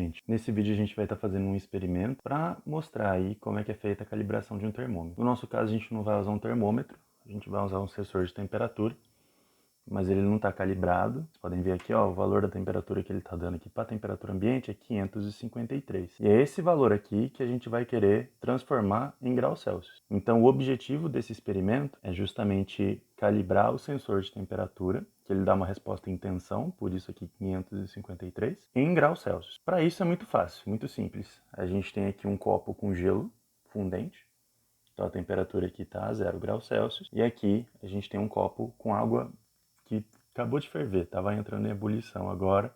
gente? Nesse vídeo a gente vai estar fazendo um experimento para mostrar aí como é que é feita a calibração de um termômetro. No nosso caso a gente não vai usar um termômetro, a gente vai usar um sensor de temperatura, mas ele não está calibrado. Vocês podem ver aqui, ó, o valor da temperatura que ele está dando aqui para a temperatura ambiente é 553. E é esse valor aqui que a gente vai querer transformar em graus Celsius. Então o objetivo desse experimento é justamente calibrar o sensor de temperatura, que ele dá uma resposta em tensão, por isso aqui 553, em graus Celsius. Para isso é muito fácil, muito simples. A gente tem aqui um copo com gelo fundente. Então a temperatura aqui está a 0 graus Celsius. E aqui a gente tem um copo com água que acabou de ferver, estava entrando em ebulição agora,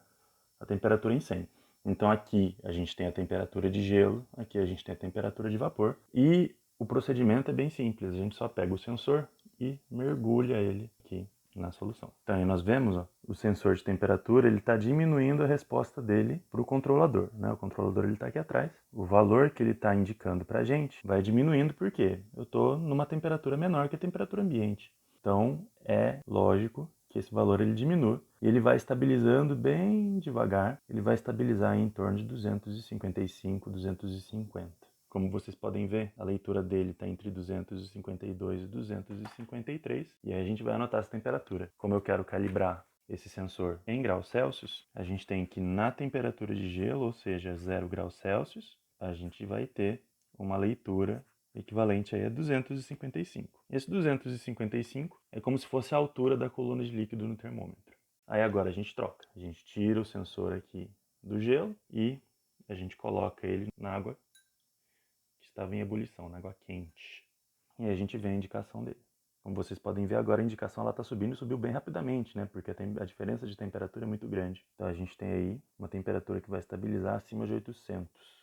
a temperatura em 100. Então aqui a gente tem a temperatura de gelo, aqui a gente tem a temperatura de vapor. E o procedimento é bem simples, a gente só pega o sensor e mergulha ele aqui na solução. Então aí nós vemos, ó, o sensor de temperatura ele está diminuindo a resposta dele para o controlador, né? O controlador ele está aqui atrás. O valor que ele está indicando para a gente vai diminuindo porque eu estou numa temperatura menor que a temperatura ambiente. Então é lógico que esse valor ele diminui e ele vai estabilizando bem devagar, ele vai estabilizar em torno de 255, 250. Como vocês podem ver, a leitura dele está entre 252 e 253, e aí a gente vai anotar essa temperatura. Como eu quero calibrar esse sensor em graus Celsius, a gente tem que na temperatura de gelo, ou seja, 0 graus Celsius, a gente vai ter uma leitura equivalente aí a 255. Esse 255 é como se fosse a altura da coluna de líquido no termômetro. Aí agora a gente troca. A gente tira o sensor aqui do gelo e a gente coloca ele na água que estava em ebulição, na água quente. E aí a gente vê a indicação dele. Como vocês podem ver agora, a indicação está subindo e subiu bem rapidamente, né? Porque a diferença de temperatura é muito grande. Então a gente tem aí uma temperatura que vai estabilizar acima de 800.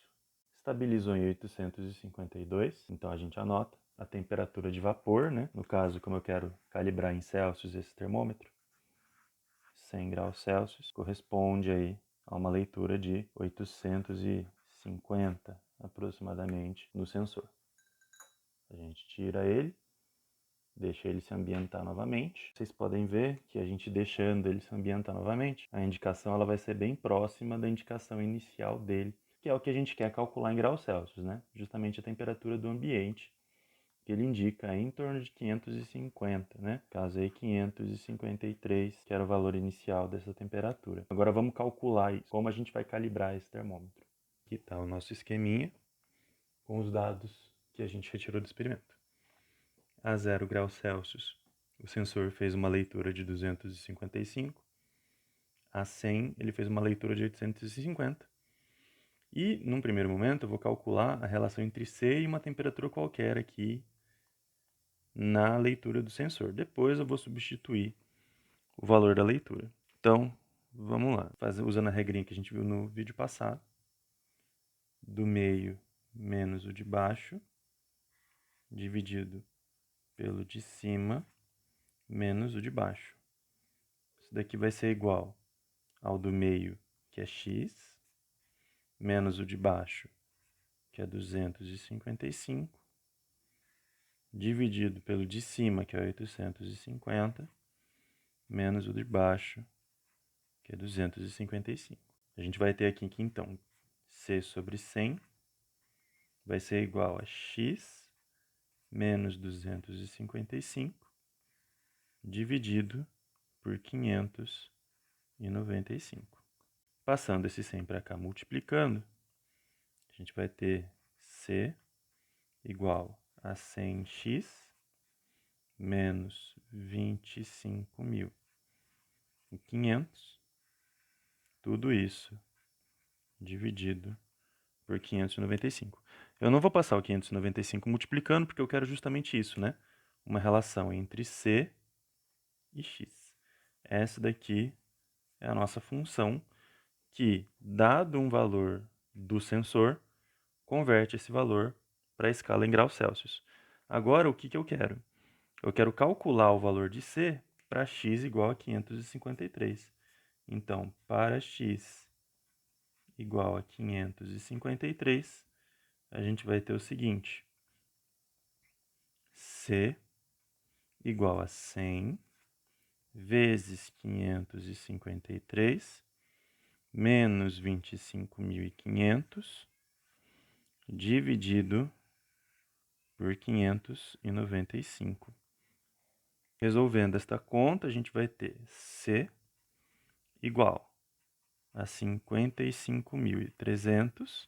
Estabilizou em 852, então a gente anota a temperatura de vapor, né? No caso, como eu quero calibrar em Celsius esse termômetro, 100 graus Celsius corresponde aí a uma leitura de 850 aproximadamente no sensor. A gente tira ele, deixa ele se ambientar novamente. Vocês podem ver que a gente deixando ele se ambientar novamente, a indicação ela vai ser bem próxima da indicação inicial dele, que é o que a gente quer calcular em graus Celsius, né? Justamente a temperatura do ambiente, que ele indica em torno de 550, né? Caso aí 553, que era o valor inicial dessa temperatura. Agora vamos calcular isso, como a gente vai calibrar esse termômetro. Aqui está o nosso esqueminha com os dados que a gente retirou do experimento. A 0 graus Celsius, o sensor fez uma leitura de 255. A 100, ele fez uma leitura de 850. E, num primeiro momento, eu vou calcular a relação entre C e uma temperatura qualquer aqui na leitura do sensor. Depois eu vou substituir o valor da leitura. Então, vamos lá. Usando a regrinha que a gente viu no vídeo passado. Do meio menos o de baixo, dividido pelo de cima, menos o de baixo. Isso daqui vai ser igual ao do meio, que é x, menos o de baixo, que é 255, dividido pelo de cima, que é 850, menos o de baixo, que é 255. A gente vai ter aqui que, então, c sobre 100 vai ser igual a x menos 255, dividido por 595. Passando esse 100 para cá, multiplicando, a gente vai ter C igual a 100x menos 25.500. Tudo isso dividido por 595. Eu não vou passar o 595 multiplicando, porque eu quero justamente isso, né? Uma relação entre C e x. Essa daqui é a nossa função que, dado um valor do sensor, converte esse valor para a escala em graus Celsius. Agora, o que eu quero? Eu quero calcular o valor de C para x igual a 553. Então, para x igual a 553, a gente vai ter o seguinte: C igual a 100 vezes 553 menos 25.500 dividido por 595. Resolvendo esta conta, a gente vai ter C igual a 55.300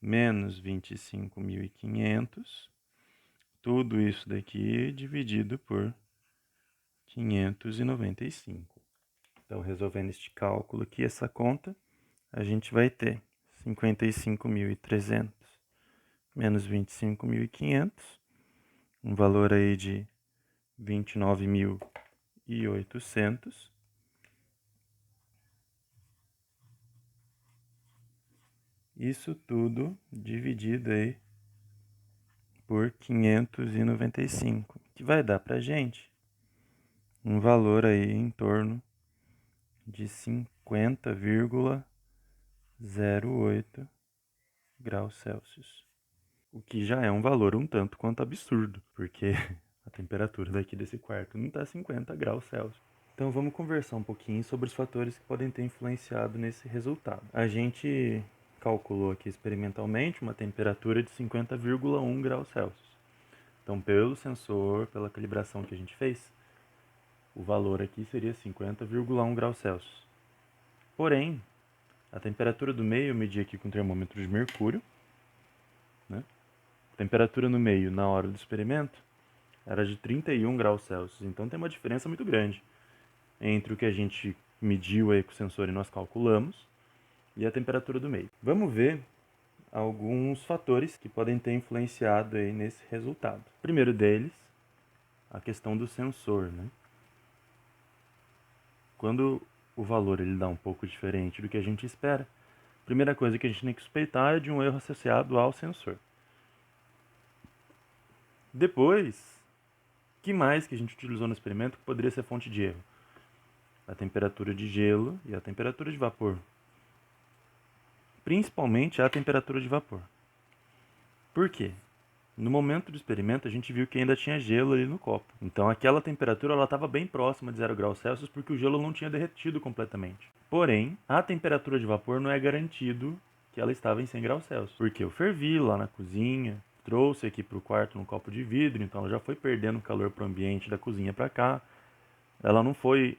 menos 25.500, tudo isso daqui dividido por 595. Então, resolvendo este cálculo aqui, essa conta, a gente vai ter 55.300 menos 25.500, um valor aí de 29.800. Isso tudo dividido aí por 595, que vai dar pra gente um valor aí em torno de 50,08 graus Celsius. O que já é um valor um tanto quanto absurdo, porque a temperatura daqui desse quarto não está 50 graus Celsius. Então vamos conversar um pouquinho sobre os fatores que podem ter influenciado nesse resultado. A gente calculou aqui experimentalmente uma temperatura de 50,1 graus Celsius. Então, pelo sensor, pela calibração que a gente fez, o valor aqui seria 50,1 graus Celsius. Porém, a temperatura do meio eu medi aqui com termômetro de mercúrio, né? A temperatura no meio na hora do experimento era de 31 graus Celsius. Então tem uma diferença muito grande entre o que a gente mediu aí com o sensor e nós calculamos e a temperatura do meio. Vamos ver alguns fatores que podem ter influenciado aí nesse resultado. O primeiro deles, a questão do sensor, né? Quando o valor ele dá um pouco diferente do que a gente espera, a primeira coisa que a gente tem que suspeitar é de um erro associado ao sensor. Depois, o que mais que a gente utilizou no experimento que poderia ser fonte de erro? A temperatura de gelo e a temperatura de vapor. Principalmente a temperatura de vapor. Por quê? No momento do experimento, a gente viu que ainda tinha gelo ali no copo. Então, aquela temperatura estava bem próxima de 0 graus Celsius porque o gelo não tinha derretido completamente. Porém, a temperatura de vapor não é garantido que ela estava em 100 graus Celsius. Porque eu fervi lá na cozinha, trouxe aqui para o quarto num copo de vidro, então ela já foi perdendo calor para o ambiente da cozinha para cá. Ela não foi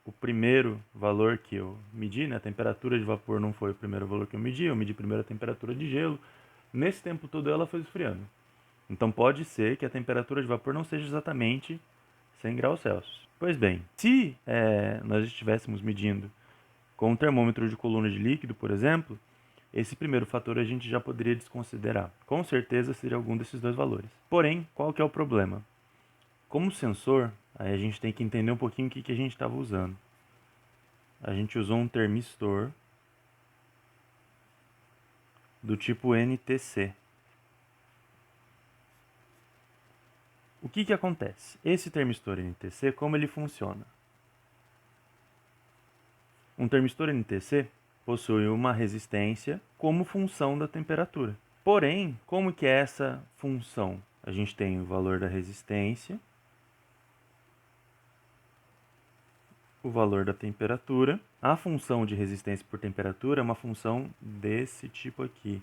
o primeiro valor que eu medi, né? A temperatura de vapor não foi o primeiro valor que eu medi primeiro a temperatura de gelo. Nesse tempo todo ela foi esfriando. Então pode ser que a temperatura de vapor não seja exatamente 100 graus Celsius. Pois bem, se nós estivéssemos medindo com um termômetro de coluna de líquido, por exemplo, esse primeiro fator a gente já poderia desconsiderar. Com certeza seria algum desses dois valores. Porém, qual que é o problema? Como sensor, aí a gente tem que entender um pouquinho o que a gente estava usando. A gente usou um termistor do tipo NTC. O que acontece? Esse termistor NTC, como ele funciona? Um termistor NTC possui uma resistência como função da temperatura. Porém, como que é essa função? A gente tem o valor da resistência, o valor da temperatura. A função de resistência por temperatura é uma função desse tipo aqui.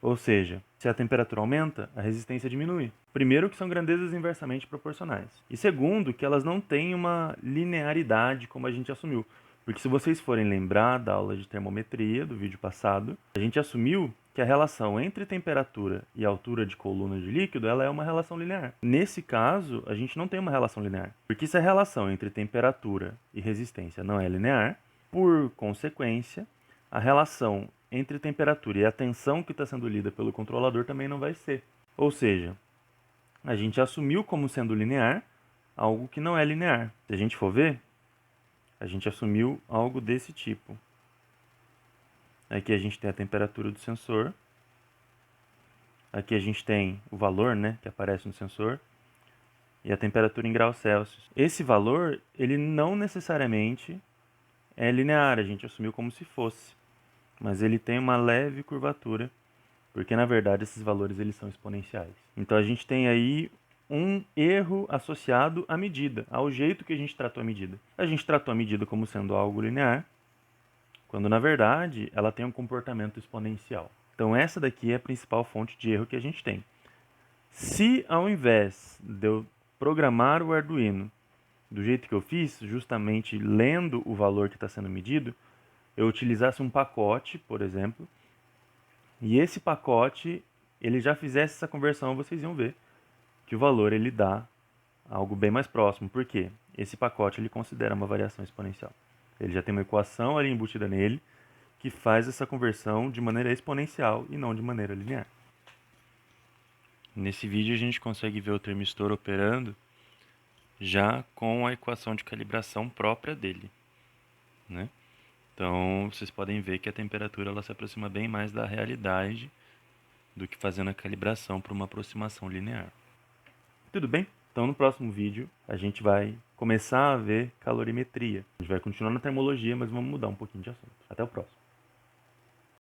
Ou seja, se a temperatura aumenta, a resistência diminui. Primeiro, que são grandezas inversamente proporcionais. E segundo, que elas não têm uma linearidade como a gente assumiu. Porque se vocês forem lembrar da aula de termometria do vídeo passado, a gente assumiu que a relação entre temperatura e altura de coluna de líquido ela é uma relação linear. Nesse caso, a gente não tem uma relação linear. Porque se a relação entre temperatura e resistência não é linear, por consequência, a relação entre temperatura e a tensão que está sendo lida pelo controlador também não vai ser. Ou seja, a gente assumiu como sendo linear algo que não é linear. Se a gente for ver, a gente assumiu algo desse tipo. Aqui a gente tem a temperatura do sensor. Aqui a gente tem o valor, né, que aparece no sensor. E a temperatura em graus Celsius. Esse valor, ele não necessariamente é linear. A gente assumiu como se fosse. Mas ele tem uma leve curvatura, porque na verdade esses valores eles são exponenciais. Então a gente tem aí um erro associado à medida, ao jeito que a gente tratou a medida. A gente tratou a medida como sendo algo linear, quando na verdade ela tem um comportamento exponencial. Então essa daqui é a principal fonte de erro que a gente tem. Se ao invés de eu programar o Arduino do jeito que eu fiz, justamente lendo o valor que está sendo medido, eu utilizasse um pacote, por exemplo, e esse pacote ele já fizesse essa conversão, vocês iam ver que o valor ele dá algo bem mais próximo. Por quê? Esse pacote ele considera uma variação exponencial. Ele já tem uma equação ali embutida nele que faz essa conversão de maneira exponencial e não de maneira linear. Nesse vídeo a gente consegue ver o termistor operando já com a equação de calibração própria dele, né? Então vocês podem ver que a temperatura ela se aproxima bem mais da realidade do que fazendo a calibração para uma aproximação linear. Tudo bem? Então no próximo vídeo a gente vai começar a ver calorimetria. A gente vai continuar na termologia, mas vamos mudar um pouquinho de assunto. Até o próximo.